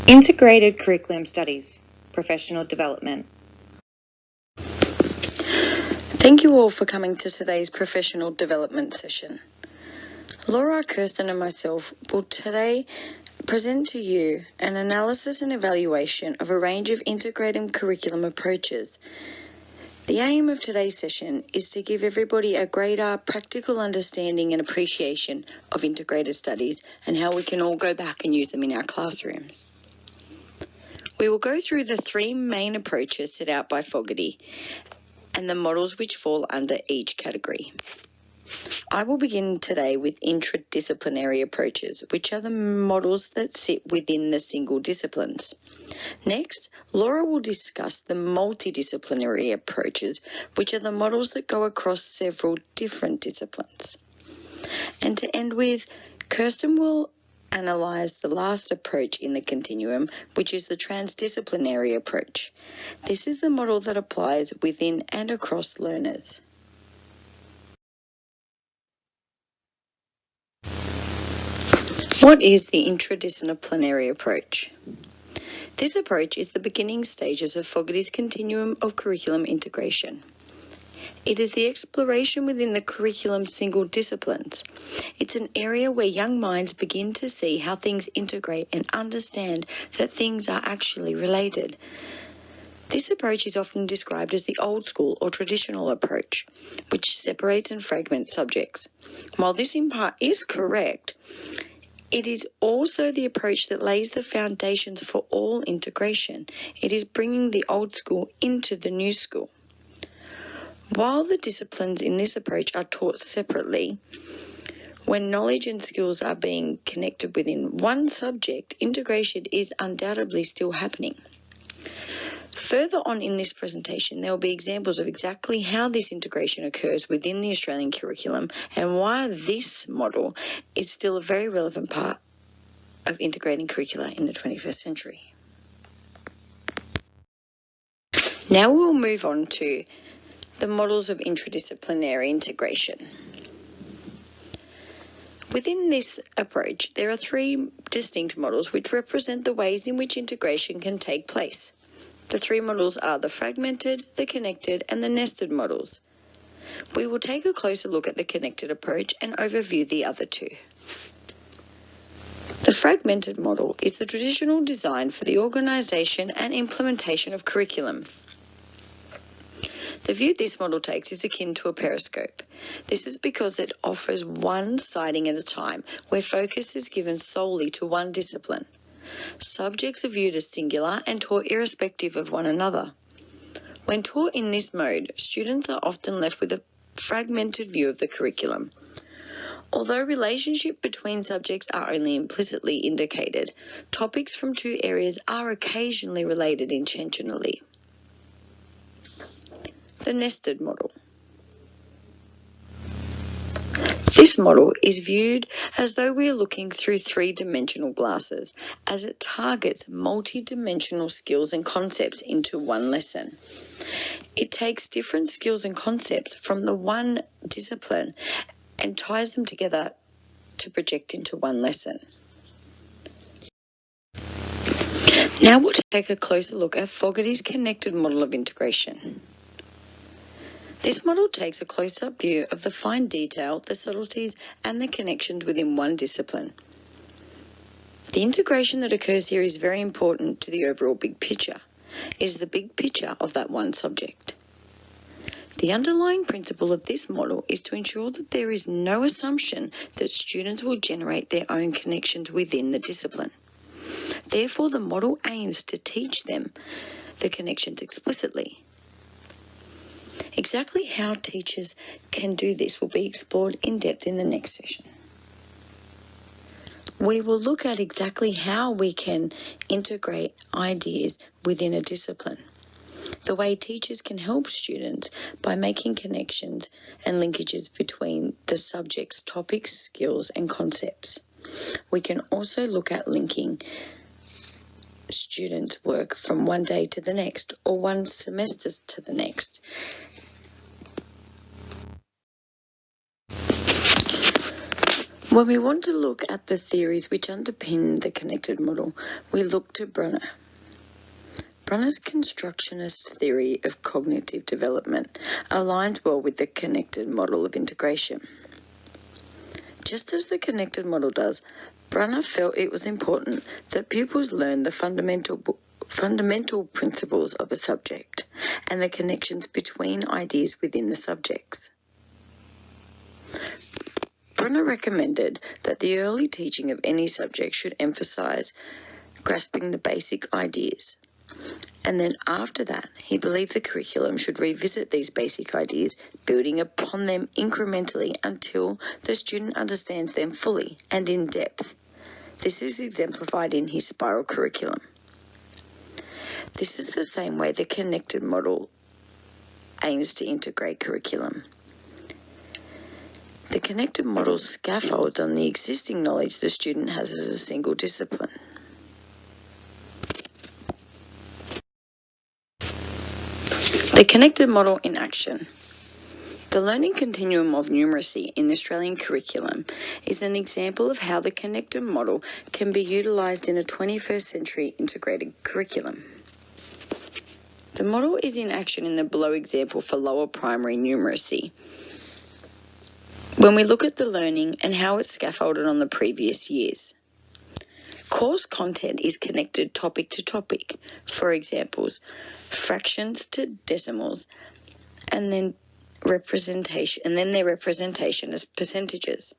Integrated Curriculum Studies, Professional Development. Thank you all for coming to today's professional development session. Laura, KIRSTYN and myself will today present to you an analysis and evaluation of a range of integrated curriculum approaches. The aim of today's session is to give everybody a greater practical understanding and appreciation of integrated studies and how we can all go back and use them in our classrooms. We will go through the three main approaches set out by Fogarty and the models which fall under each category. I will begin today with interdisciplinary approaches, which are the models that sit within the single disciplines. Next, Laura will discuss the multidisciplinary approaches, which are the models that go across several different disciplines. And to end with, KIRSTYN will analyse the last approach in the continuum, which is the transdisciplinary approach. This is the model that applies within and across learners. What is the interdisciplinary approach? This approach is the beginning stages of Fogarty's continuum of curriculum integration. It is the exploration within the curriculum's single disciplines. It's an area where young minds begin to see how things integrate and understand that things are actually related. This approach is often described as the old school or traditional approach, which separates and fragments subjects. While this in part is correct, it is also the approach that lays the foundations for all integration. It is bringing the old school into the new school. While the disciplines in this approach are taught separately, when knowledge and skills are being connected within one subject, integration is undoubtedly still happening. Further on in this presentation, there will be examples of exactly how this integration occurs within the Australian curriculum and why this model is still a very relevant part of integrating curricula in the 21st century. Now we'll move on to the models of interdisciplinary integration. Within this approach, there are three distinct models which represent the ways in which integration can take place. The three models are the fragmented, the connected, and the nested models. We will take a closer look at the connected approach and overview the other two. The fragmented model is the traditional design for the organisation and implementation of curriculum. The view this model takes is akin to a periscope. This is because it offers one sighting at a time, where focus is given solely to one discipline. Subjects are viewed as singular and taught irrespective of one another. When taught in this mode, students are often left with a fragmented view of the curriculum. Although relationships between subjects are only implicitly indicated, topics from two areas are occasionally related intentionally. The nested model. This model is viewed as though we are looking through three-dimensional glasses, as it targets multi-dimensional skills and concepts into one lesson. It takes different skills and concepts from the one discipline and ties them together to project into one lesson. Now we'll take a closer look at Fogarty's connected model of integration. This model takes a close-up view of the fine detail, the subtleties, and the connections within one discipline. The integration that occurs here is very important to the overall big picture. It is the big picture of that one subject. The underlying principle of this model is to ensure that there is no assumption that students will generate their own connections within the discipline. Therefore, the model aims to teach them the connections explicitly. Exactly how teachers can do this will be explored in depth in the next session. We will look at exactly how we can integrate ideas within a discipline, the way teachers can help students by making connections and linkages between the subject's topics, skills, and concepts. We can also look at linking students' work from one day to the next or one semester to the next. When we want to look at the theories which underpin the connected model, we look to Brunner. Brunner's constructionist theory of cognitive development aligns well with the connected model of integration. Just as the connected model does, Brunner felt it was important that pupils learn the fundamental principles of a subject and the connections between ideas within the subjects. Brunner recommended that the early teaching of any subject should emphasize grasping the basic ideas, and then after that, he believed the curriculum should revisit these basic ideas, building upon them incrementally until the student understands them fully and in depth. This is exemplified in his spiral curriculum. This is the same way the connected model aims to integrate curriculum. The connected model scaffolds on the existing knowledge the student has as a single discipline. The connected model in action. The learning continuum of numeracy in the Australian curriculum is an example of how the connected model can be utilised in a 21st century integrated curriculum. The model is in action in the below example for lower primary numeracy. When we look at the learning and how it's scaffolded on the previous years. Course content is connected topic to topic. For examples, fractions to decimals, and then their representation as percentages.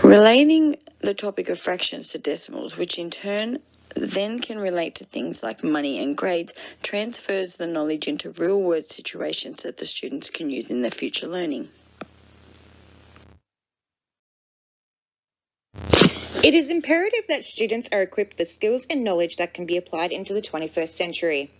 Relating the topic of fractions to decimals, which in turn then can relate to things like money and grades, transfers the knowledge into real-world situations that the students can use in their future learning. It is imperative that students are equipped with skills and knowledge that can be applied into the 21st century.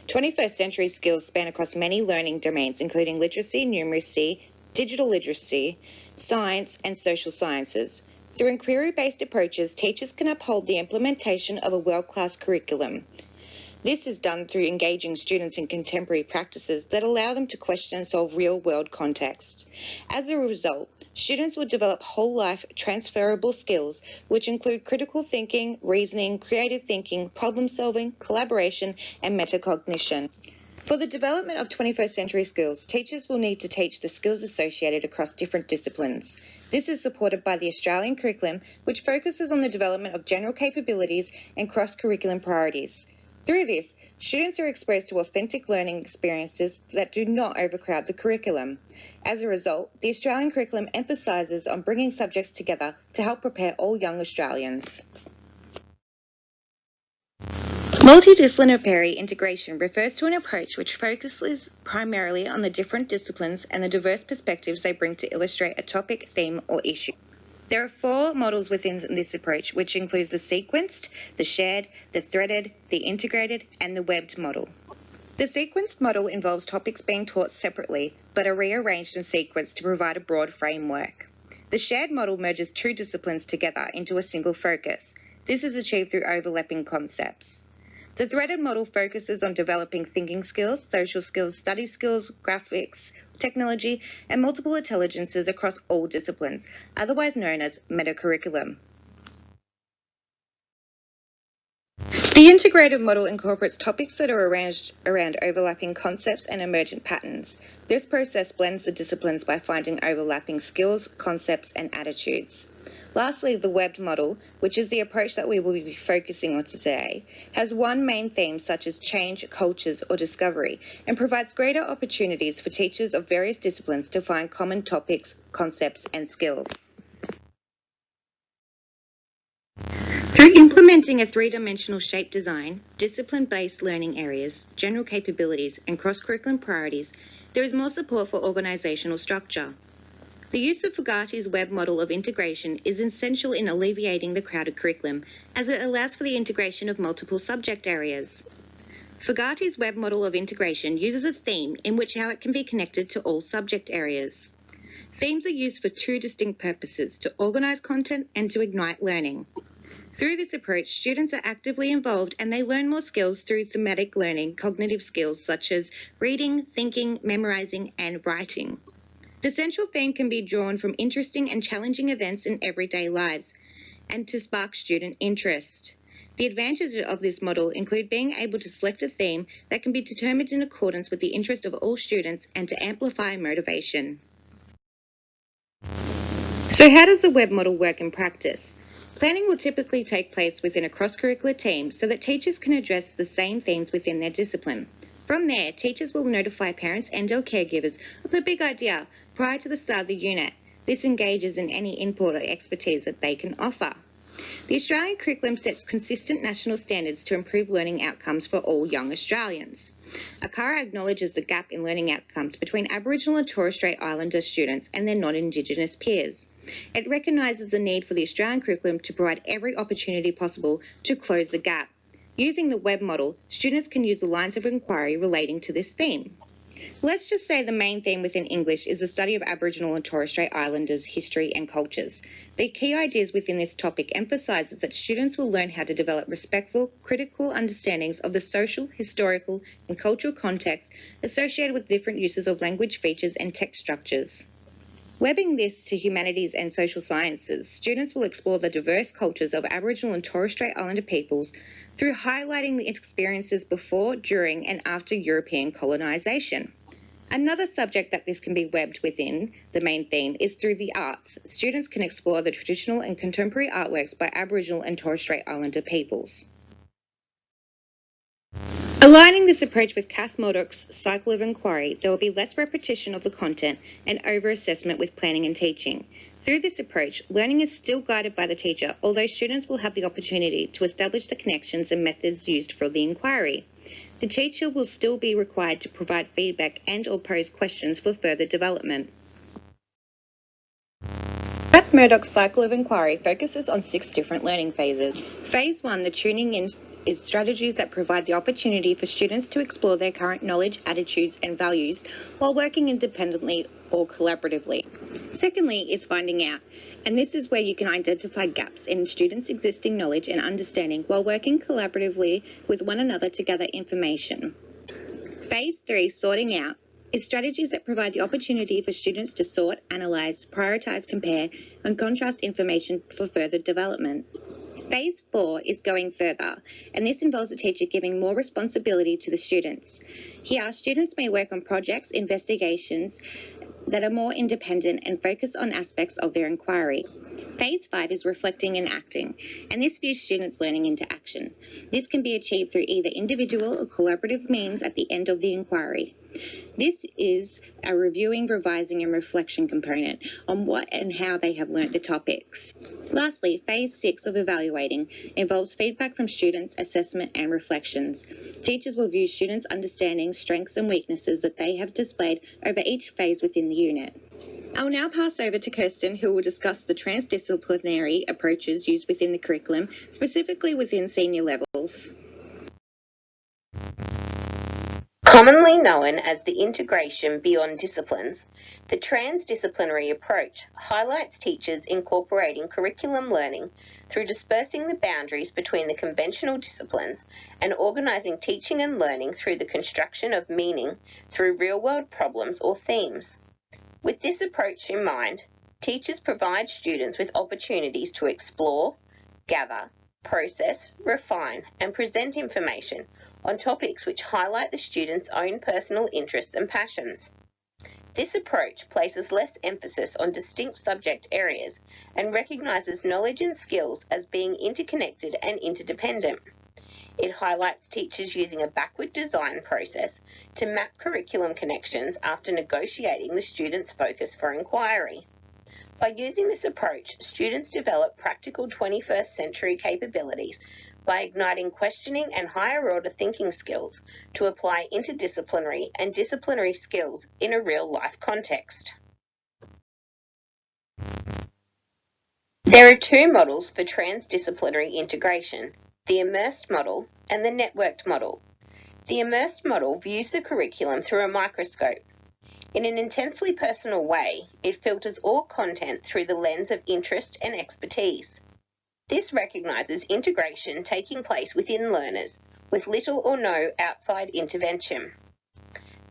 21st century skills span across many learning domains, including literacy, numeracy, digital literacy, science, and social sciences. Through inquiry-based approaches, teachers can uphold the implementation of a world-class curriculum. This is done through engaging students in contemporary practices that allow them to question and solve real-world contexts. As a result, students will develop whole-life transferable skills, which include critical thinking, reasoning, creative thinking, problem-solving, collaboration, and metacognition. For the development of 21st century skills, teachers will need to teach the skills associated across different disciplines. This is supported by the Australian curriculum, which focuses on the development of general capabilities and cross-curriculum priorities. Through this, students are exposed to authentic learning experiences that do not overcrowd the curriculum. As a result, the Australian curriculum emphasises on bringing subjects together to help prepare all young Australians. Multidisciplinary integration refers to an approach which focuses primarily on the different disciplines and the diverse perspectives they bring to illustrate a topic, theme, or issue. There are 4 models within this approach, which includes the sequenced, the shared, the threaded, the integrated, and the webbed model. The sequenced model involves topics being taught separately, but are rearranged and sequenced to provide a broad framework. The shared model merges 2 disciplines together into a single focus. This is achieved through overlapping concepts. The threaded model focuses on developing thinking skills, social skills, study skills, graphics, technology, and multiple intelligences across all disciplines, otherwise known as metacurriculum. The integrated model incorporates topics that are arranged around overlapping concepts and emergent patterns. This process blends the disciplines by finding overlapping skills, concepts, and attitudes. Lastly, the webbed model, which is the approach that we will be focusing on today, has one main theme such as change, cultures, or discovery, and provides greater opportunities for teachers of various disciplines to find common topics, concepts, and skills. Through implementing a 3-dimensional shape design, discipline-based learning areas, general capabilities, and cross-curriculum priorities, there is more support for organisational structure. The use of Fogarty's web model of integration is essential in alleviating the crowded curriculum, as it allows for the integration of multiple subject areas. Fogarty's web model of integration uses a theme in which how it can be connected to all subject areas. Themes are used for 2 distinct purposes: to organise content and to ignite learning. Through this approach, students are actively involved and they learn more skills through thematic learning, cognitive skills such as reading, thinking, memorising, and writing. The central theme can be drawn from interesting and challenging events in everyday lives and to spark student interest. The advantages of this model include being able to select a theme that can be determined in accordance with the interest of all students and to amplify motivation. So how does the web model work in practice? Planning will typically take place within a cross-curricular team so that teachers can address the same themes within their discipline. From there, teachers will notify parents and/or caregivers of the big idea prior to the start of the unit. This engages in any input or expertise that they can offer. The Australian curriculum sets consistent national standards to improve learning outcomes for all young Australians. ACARA acknowledges the gap in learning outcomes between Aboriginal and Torres Strait Islander students and their non-Indigenous peers. It recognises the need for the Australian curriculum to provide every opportunity possible to close the gap. Using the web model, students can use the lines of inquiry relating to this theme. Let's just say the main theme within English is the study of Aboriginal and Torres Strait Islanders' history and cultures. The key ideas within this topic emphasises that students will learn how to develop respectful, critical understandings of the social, historical and cultural context associated with different uses of language features and text structures. Webbing this to humanities and social sciences, students will explore the diverse cultures of Aboriginal and Torres Strait Islander peoples through highlighting the experiences before, during and after European colonisation. Another subject that this can be webbed within the main theme is through the arts. Students can explore the traditional and contemporary artworks by Aboriginal and Torres Strait Islander peoples. Aligning this approach with Kath Murdoch's cycle of inquiry, there will be less repetition of the content and over-assessment with planning and teaching. Through this approach, learning is still guided by the teacher, although students will have the opportunity to establish the connections and methods used for the inquiry. The teacher will still be required to provide feedback and/or pose questions for further development. Kath Murdoch's cycle of inquiry focuses on 6 different learning phases. Phase 1, the tuning in, is strategies that provide the opportunity for students to explore their current knowledge, attitudes and values while working independently or collaboratively. Secondly is finding out, and this is where you can identify gaps in students' existing knowledge and understanding while working collaboratively with one another to gather information. Phase 3, sorting out, is strategies that provide the opportunity for students to sort, analyse, prioritise, compare and contrast information for further development. Phase 4 is going further, and this involves the teacher giving more responsibility to the students. Here, students may work on projects, investigations that are more independent and focus on aspects of their inquiry. Phase 5 is reflecting and acting, and this views students learning into action. This can be achieved through either individual or collaborative means at the end of the inquiry. This is a reviewing, revising and reflection component on what and how they have learnt the topics. Lastly, Phase 6 of evaluating involves feedback from students, assessment and reflections. Teachers will view students' understanding, strengths and weaknesses that they have displayed over each phase within the unit. I will now pass over to KIRSTYN, who will discuss the transdisciplinary approaches used within the curriculum, specifically within senior levels. Commonly known as the integration beyond disciplines, the transdisciplinary approach highlights teachers incorporating curriculum learning through dispersing the boundaries between the conventional disciplines and organising teaching and learning through the construction of meaning through real-world problems or themes. With this approach in mind, teachers provide students with opportunities to explore, gather, process, refine and present information on topics which highlight the student's own personal interests and passions. This approach places less emphasis on distinct subject areas and recognises knowledge and skills as being interconnected and interdependent. It highlights teachers using a backward design process to map curriculum connections after negotiating the student's focus for inquiry. By using this approach, students develop practical 21st century capabilities by igniting questioning and higher order thinking skills to apply interdisciplinary and disciplinary skills in a real-life context. There are 2 models for transdisciplinary integration, the immersed model and the networked model. The immersed model views the curriculum through a microscope. In an intensely personal way, it filters all content through the lens of interest and expertise. This recognises integration taking place within learners, with little or no outside intervention.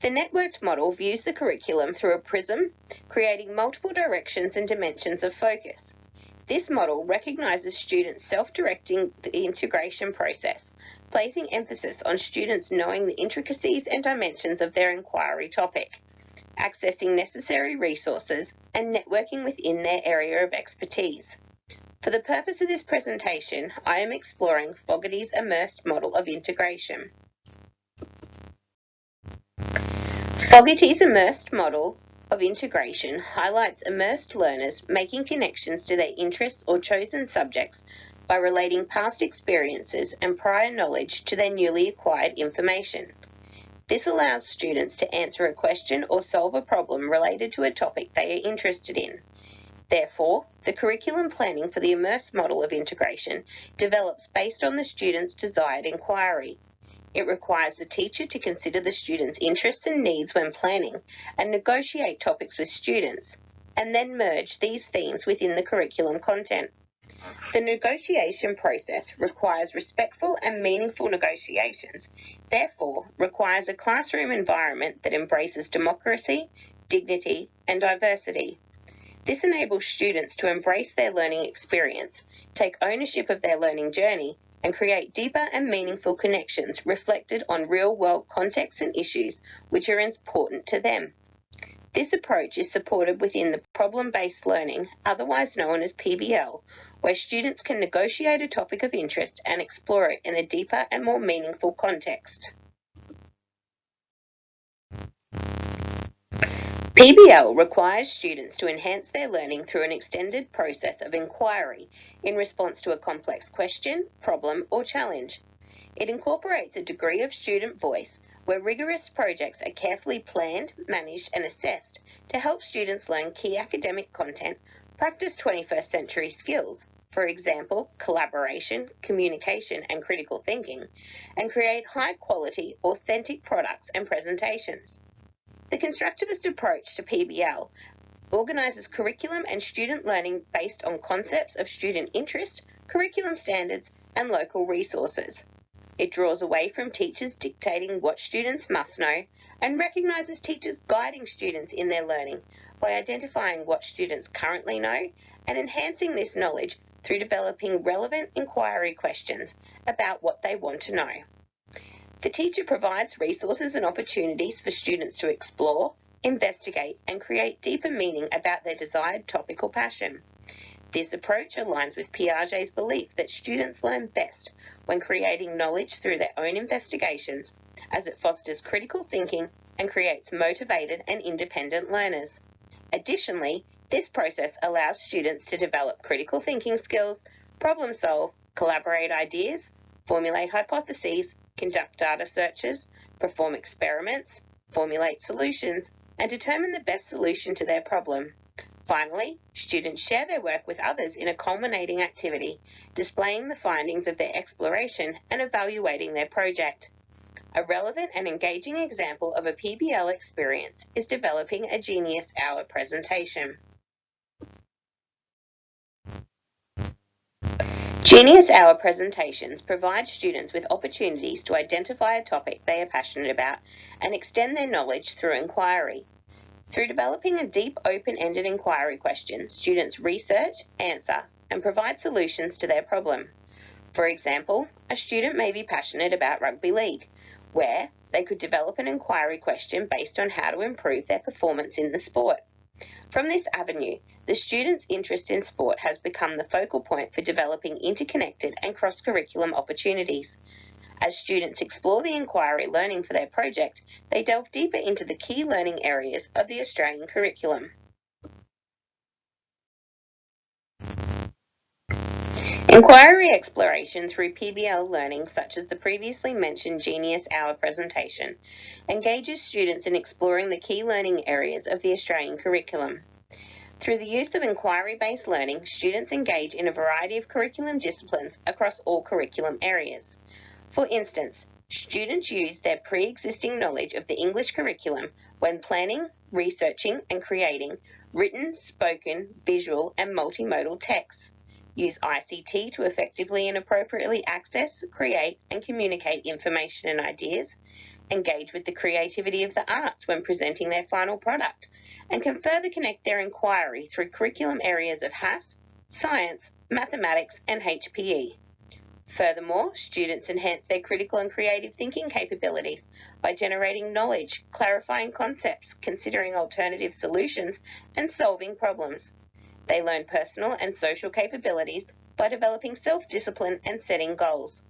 The networked model views the curriculum through a prism, creating multiple directions and dimensions of focus. This model recognises students self-directing the integration process, placing emphasis on students knowing the intricacies and dimensions of their inquiry topic, accessing necessary resources, and networking within their area of expertise. For the purpose of this presentation, I am exploring Fogarty's immersed model of integration. Fogarty's immersed model of integration highlights immersed learners making connections to their interests or chosen subjects by relating past experiences and prior knowledge to their newly acquired information. This allows students to answer a question or solve a problem related to a topic they are interested in. Therefore, the curriculum planning for the immersed model of integration develops based on the student's desired inquiry. It requires the teacher to consider the student's interests and needs when planning and negotiate topics with students, and then merge these themes within the curriculum content. The negotiation process requires respectful and meaningful negotiations, therefore requires a classroom environment that embraces democracy, dignity, and diversity. This enables students to embrace their learning experience, take ownership of their learning journey, and create deeper and meaningful connections reflected on real-world contexts and issues which are important to them. This approach is supported within the problem-based learning, otherwise known as PBL, where students can negotiate a topic of interest and explore it in a deeper and more meaningful context. PBL requires students to enhance their learning through an extended process of inquiry in response to a complex question, problem, or challenge. It incorporates a degree of student voice where rigorous projects are carefully planned, managed, and assessed to help students learn key academic content, practice 21st century skills, for example, collaboration, communication, and critical thinking, and create high-quality, authentic products and presentations. The constructivist approach to PBL organises curriculum and student learning based on concepts of student interest, curriculum standards, and local resources. It draws away from teachers dictating what students must know and recognises teachers guiding students in their learning by identifying what students currently know and enhancing this knowledge through developing relevant inquiry questions about what they want to know. The teacher provides resources and opportunities for students to explore, investigate, and create deeper meaning about their desired topic or passion. This approach aligns with Piaget's belief that students learn best when creating knowledge through their own investigations, as it fosters critical thinking and creates motivated and independent learners. Additionally, this process allows students to develop critical thinking skills, problem solve, collaborate ideas, formulate hypotheses, conduct data searches, perform experiments, formulate solutions, and determine the best solution to their problem. Finally, students share their work with others in a culminating activity, displaying the findings of their exploration and evaluating their project. A relevant and engaging example of a PBL experience is developing a Genius Hour presentation. Genius Hour presentations provide students with opportunities to identify a topic they are passionate about and extend their knowledge through inquiry. Through developing a deep, open-ended inquiry question, students research, answer, and provide solutions to their problem. For example, a student may be passionate about rugby league, where they could develop an inquiry question based on how to improve their performance in the sport. From this avenue, the student's interest in sport has become the focal point for developing interconnected and cross-curriculum opportunities. As students explore the inquiry learning for their project, they delve deeper into the key learning areas of the Australian curriculum. Inquiry exploration through PBL learning, such as the previously mentioned Genius Hour presentation, engages students in exploring the key learning areas of the Australian curriculum. Through the use of inquiry-based learning, students engage in a variety of curriculum disciplines across all curriculum areas. For instance, students use their pre-existing knowledge of the English curriculum when planning, researching, and creating written, spoken, visual, and multimodal texts. Use ICT to effectively and appropriately access, create, and communicate information and ideas, engage with the creativity of the arts when presenting their final product, and can further connect their inquiry through curriculum areas of HASS, science, mathematics, and HPE. Furthermore, students enhance their critical and creative thinking capabilities by generating knowledge, clarifying concepts, considering alternative solutions, and solving problems. They learn personal and social capabilities by developing self-discipline and setting goals.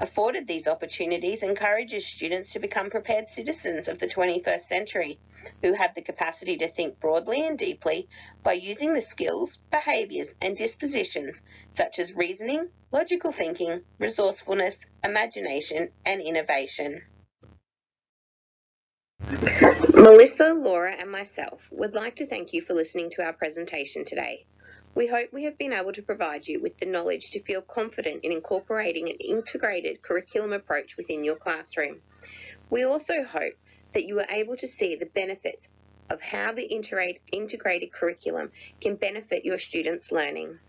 Afforded these opportunities encourages students to become prepared citizens of the 21st century, who have the capacity to think broadly and deeply by using the skills, behaviours and dispositions such as reasoning, logical thinking, resourcefulness, imagination and innovation. Melissa, Laura and myself would like to thank you for listening to our presentation today. We hope we have been able to provide you with the knowledge to feel confident in incorporating an integrated curriculum approach within your classroom. We also hope that you are able to see the benefits of how the integrated curriculum can benefit your students' learning.